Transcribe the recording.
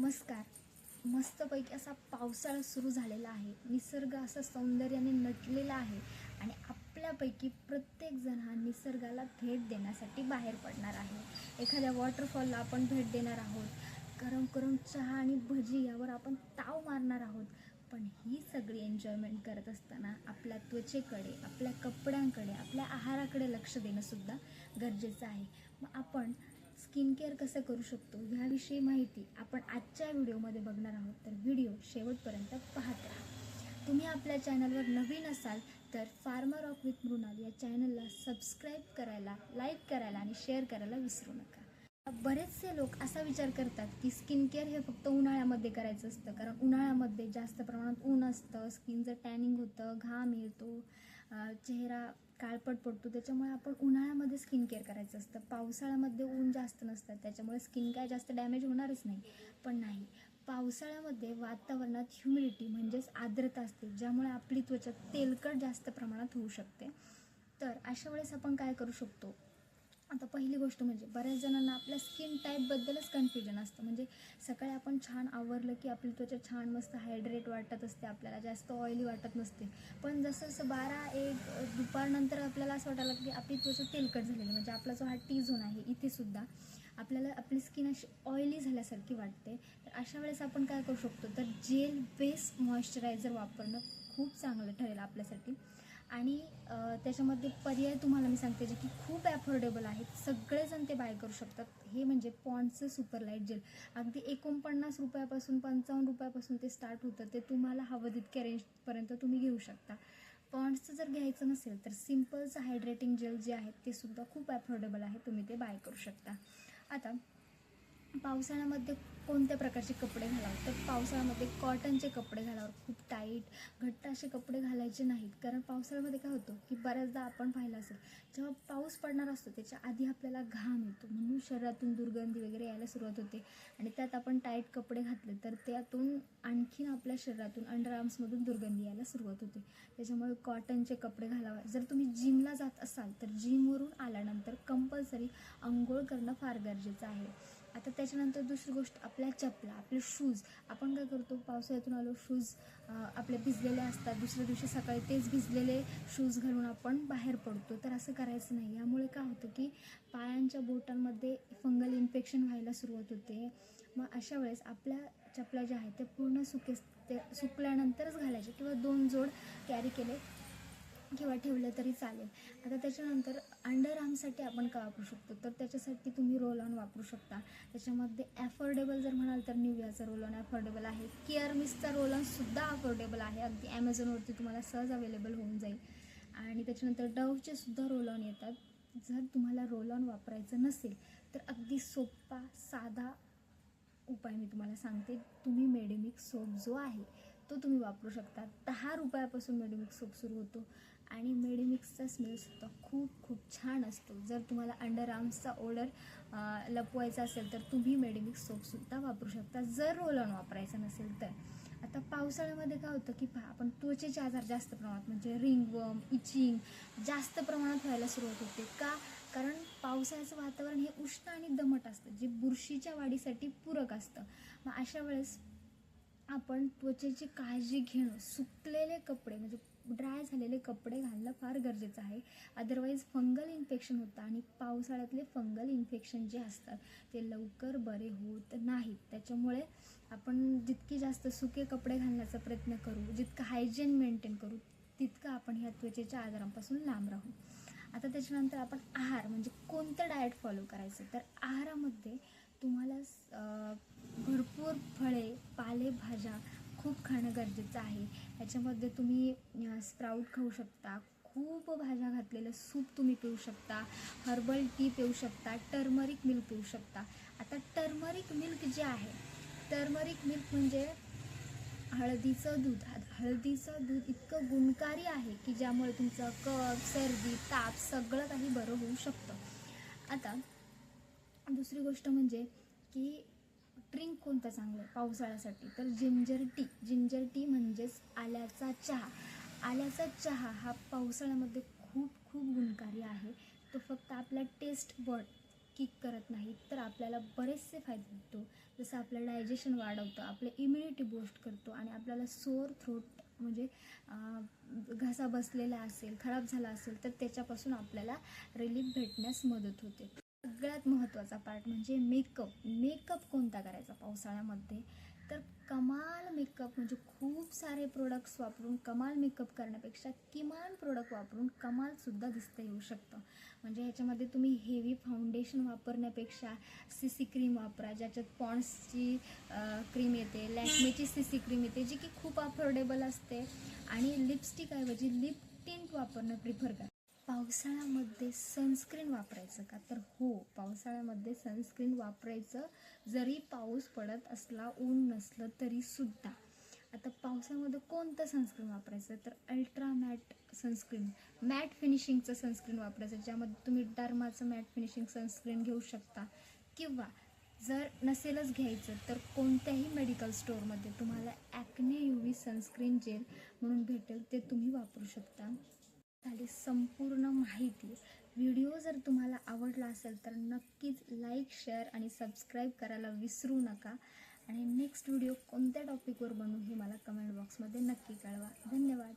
नमस्कार. मस्तपैकी असा पावसाळा सुरू झालेला आहे. निसर्ग असा सौंदर्याने नटलेला आहे आणि आपल्यापैकी प्रत्येकजण हा निसर्गाला भेट देण्यासाठी बाहेर पडणार आहे. एखाद्या वॉटरफॉलला आपण भेट देणार आहोत. गरम गरम चहा आणि भजी यावर आपण ताव मारणार आहोत. पण ही सगळी एन्जॉयमेंट करत असताना आपल्या त्वचेकडे, आपल्या कपड्यांकडे, आपल्या आहाराकडे लक्ष देणंसुद्धा गरजेचं आहे. मग आपण स्किन केअर कसं करू शकतो ह्याविषयी माहिती आपण आजच्या व्हिडिओमध्ये बघणार आहोत. तर व्हिडिओ शेवटपर्यंत पाहत राहा. तुम्ही आपल्या चॅनलवर नवीन असाल तर फार्मर ऑफ विथ मृणाल या चॅनलला सबस्क्राईब करायला, लाईक करायला आणि शेअर करायला विसरू नका. बरेचसे लोक असा विचार करतात की स्किन केअर हे फक्त उन्हाळ्यामध्ये करायचं असतं, कारण उन्हाळ्यामध्ये जास्त प्रमाणात ऊन असतं, स्किनचं टॅनिंग होतं, घाम येतो, चेहरा काळपट पडतो. त्याच्यामुळे आपण उन्हाळ्यामध्ये स्किन केअर करायचं असतं. पावसाळ्यामध्ये ऊन जास्त नसतं, त्याच्यामुळे स्किन काय जास्त डॅमेज होणारच नाही. पण नाही, पावसाळ्यामध्ये वातावरणात ह्युमिडिटी म्हणजेच आर्द्रता असते, ज्यामुळे आपली त्वचा तेलकट जास्त प्रमाणात होऊ शकते. तर अशा वेळेस आपण काय करू शकतो? आता पहिली गोष्ट म्हणजे बऱ्याच जणांना आपल्या स्किन टाईपबद्दलच कन्फ्युजन असतं. म्हणजे सकाळी आपण छान आवरलं की आपली त्वचा छान मस्त हायड्रेट वाटत असते, आपल्याला जास्त ऑइली वाटत नसते. पण जसं जसं 12-1 दुपारनंतर आपल्याला असं वाटायला की आपली त्वचा तेलकट झालेली, म्हणजे आपला जो हा टी झोन आहे इथेसुद्धा आपल्याला आपली स्किन अशी ऑइली झाल्यासारखी वाटते. तर अशा वेळेस आपण काय करू शकतो? तर जेल बेस्ड मॉइश्चरायझर वापरणं खूप चांगलं ठरेल आपल्यासाठी. आणि त्याच्यामध्ये पर्याय तुम्हाला मी सांगते जे की खूप ॲफोर्डेबल आहेत, सगळेजण ते बाय करू शकतात. हे म्हणजे पॉन्ड्सचं सुपरलाईट जेल. अगदी 49 रुपयापासून 55 रुपयापासून ते स्टार्ट होतं. ते तुम्हाला हवं तितक्या रेंजपर्यंत तुम्ही घेऊ शकता. पॉन्ड्सचं जर घ्यायचं नसेल तर सिम्पलचं हायड्रेटिंग जेल जे आहेत ते सुद्धा खूप ॲफोर्डेबल आहे, तुम्ही ते बाय करू शकता. आता पावसाळ्यामध्ये कोणत्या प्रकारचे कपडे घालावे? तर पावसाळ्यामध्ये कॉटनचे कपडे घालावे. खूप टाईट घट्ट असे कपडे घालायचे नाहीत, कारण पावसाळ्यामध्ये काय होतं की बऱ्याचदा आपण पाहिलं असेल, जेव्हा पाऊस पडणार असतो त्याच्या आधी आपल्याला घाम येतो, म्हणून शरीरातून दुर्गंधी वगैरे यायला सुरुवात होते. आणि त्यात आपण टाईट कपडे घातले तर त्यातून आणखीन आपल्या शरीरातून अंडरआर्म्समधून दुर्गंधी यायला सुरुवात होते. त्याच्यामुळे कॉटनचे कपडे घालावे. जर तुम्ही जिमला जात असाल तर जिमवरून आल्यानंतर कंपल्सरी अंघोळ करणं फार गरजेचं आहे. आता त्याच्यानंतर दुसरी गोष्ट, आपल्या चपला, आपले शूज. आपण काय करतो? पावसाळ्यातून आलो, शूज आपले भिजलेले असतात, दुसऱ्या दिवशी सकाळी तेच भिजलेले शूज घालून आपण बाहेर पडतो. तर असं करायचं नाही. यामुळे काय होतं की पायांच्या बोटांमध्ये फंगल इन्फेक्शन व्हायला सुरुवात होते. मग अशा वेळेस आपल्या चपला ज्या आहेत त्या पूर्ण सुकल्यानंतरच घालायचे, किंवा 2 जोड कॅरी केले किंवा ठेवलं तरी चालेल. आता त्याच्यानंतर अंडरआर्मसाठी आपण काय वापरू शकतो? तर त्याच्यासाठी तुम्ही रोल ऑन वापरू शकता. त्याच्यामध्ये ॲफोर्डेबल जर म्हणाल तर निव्हियाचा रोल ऑन ॲफोर्डेबल आहे. केअर मिस्टचा रोल ऑनसुद्धा अफोर्डेबल आहे, अगदी ॲमेझॉनवरती तुम्हाला सहज अवेलेबल होऊन जाईल. आणि त्याच्यानंतर डवचे सुद्धा रोल ऑन येतात. जर तुम्हाला रोल ऑन वापरायचं नसेल तर अगदी सोपा साधा उपाय मी तुम्हाला सांगते. तुम्ही मेडिमिक्स सोप जो आहे तो तुम्ही वापरू शकता. 10 रुपयापासून मेडिमिक्स सोप सुरू होतो आणि मेडिमिक्सचा स्मेलसुद्धा खूप खूप छान असतो. जर तुम्हाला अंडरआर्म्सचा ओडर लपवायचा असेल तर तुम्ही मेडिमिक्स सोपसुद्धा वापरू शकता, जर रोल ऑन वापरायचा नसेल तर. आता पावसाळ्यामध्ये काय होतं की आपण त्वचेचे आजार जास्त प्रमाणात म्हणजे रिंगवर्म, इचिंग जास्त प्रमाणात व्हायला सुरुवात होते. का? कारण पावसाळ्याचं वातावरण हे उष्ण आणि दमट असतं, जे बुरशीच्या वाढीसाठी पूरक असतं. मग अशा वेळेस आपण त्वचेची काळजी घेणं, सुकलेले कपडे म्हणजे ड्राय झालेले कपडे घालणं फार गरजेचं आहे. अदरवाईज फंगल इन्फेक्शन होतं आणि पावसाळ्यातले फंगल इन्फेक्शन जे असतात ते लवकर बरे होत नाहीत. त्याच्यामुळे आपण जितकी जास्त सुके कपडे घालण्याचा प्रयत्न करू, जितकं हायजीन मेंटेन करू, तितकं आपण ह्या त्वचेच्या आजारांपासून लांब राहू. आता त्याच्यानंतर आपण आहार म्हणजे कोणतं डाएट फॉलो करायचं? तर आहारामध्ये तुम्हाला भरपूर फळे, पालेभाज्या खूप खाणं गरजेचं आहे. याच्यामध्ये तुम्ही स्प्राऊट खाऊ शकता, खूप भाज्या घातलेलं सूप तुम्ही पिऊ शकता, हर्बल टी पिऊ शकता, टर्मरिक मिल्क पिऊ शकता. आता टर्मरिक मिल्क जे आहे, टर्मरिक मिल्क म्हणजे हळदीचं दूध. हळदीचं दूध इतकं गुणकारी आहे की ज्यामुळे तुमचं कफ, सर्दी, ताप सगळं काही बरं होऊ शकतं. आता दुसरी गोष्ट म्हणजे की ड्रिंक कोणतं चांगलं आहे पावसाळ्यासाठी? तर जिंजर टी. जिंजर टी म्हणजेच आल्याचा चहा. आल्याचा चहा हा पावसाळ्यामध्ये खूप खूप गुणकारी आहे. तो फक्त आपल्या टेस्ट बड किक करत नाही, तर आपल्याला बरेचसे फायदे होतो. जसं आपलं डायजेशन वाढवतं, आपलं इम्युनिटी बूस्ट करतो आणि आपल्याला सोअर थ्रोट म्हणजे घसा बसलेला असेल, खराब झाला असेल, तर त्याच्यापासून आपल्याला रिलीफ भेटण्यास मदत होते. सगळ्यात महत्त्वाचा पार्ट म्हणजे मेकअप कोणता करायचा पावसाळ्यामध्ये, तर कमाल मेकअप म्हणजे खूप सारे प्रोडक्ट्स वापरून कमाल मेकअप करण्यापेक्षा किमान प्रोडक्ट वापरून कमालसुद्धा दिसता येऊ शकतं. म्हणजे ह्याच्यामध्ये तुम्ही हेवी फाउंडेशन वापरण्यापेक्षा CC क्रीम वापरा, ज्याच्यात पॉन्ड्सची क्रीम येते, लॅक्मेची CC क्रीम येते, जी की खूप अफोर्डेबल असते आणि लिपस्टिकऐवजी लिप टिंट वापरणं प्रिफर करा. पावसाळ्यामध्ये सनस्क्रीन वापरायचं का, तर हो, पावसाळ्यामध्ये सनस्क्रीन वापरायचं, जरी पाऊस पडत असला, ऊन नसलं तरीसुद्धा. आता पावसामध्ये कोणतं सनस्क्रीन वापरायचं, तर अल्ट्रा मॅट सनस्क्रीन, मॅट फिनिशिंगचं सनस्क्रीन वापरायचं, ज्यामध्ये तुम्ही डर्माचं मॅट फिनिशिंग सनस्क्रीन घेऊ शकता. किंवा जर नसेलच घ्यायचं तर कोणत्याही मेडिकल स्टोअरमध्ये तुम्हाला ॲक्ने UV सनस्क्रीन जेल म्हणून भेटेल, ते तुम्ही वापरू शकता. झाली संपूर्ण माहिती. व्हिडिओ जर तुम्हाला आवडला असेल तर नक्कीच लाईक, शेअर आणि सबस्क्राईब करायला विसरू नका. आणि नेक्स्ट व्हिडिओ कोणत्या टॉपिकवर बनवू हे मला कमेंट बॉक्समध्ये नक्की कळवा. धन्यवाद.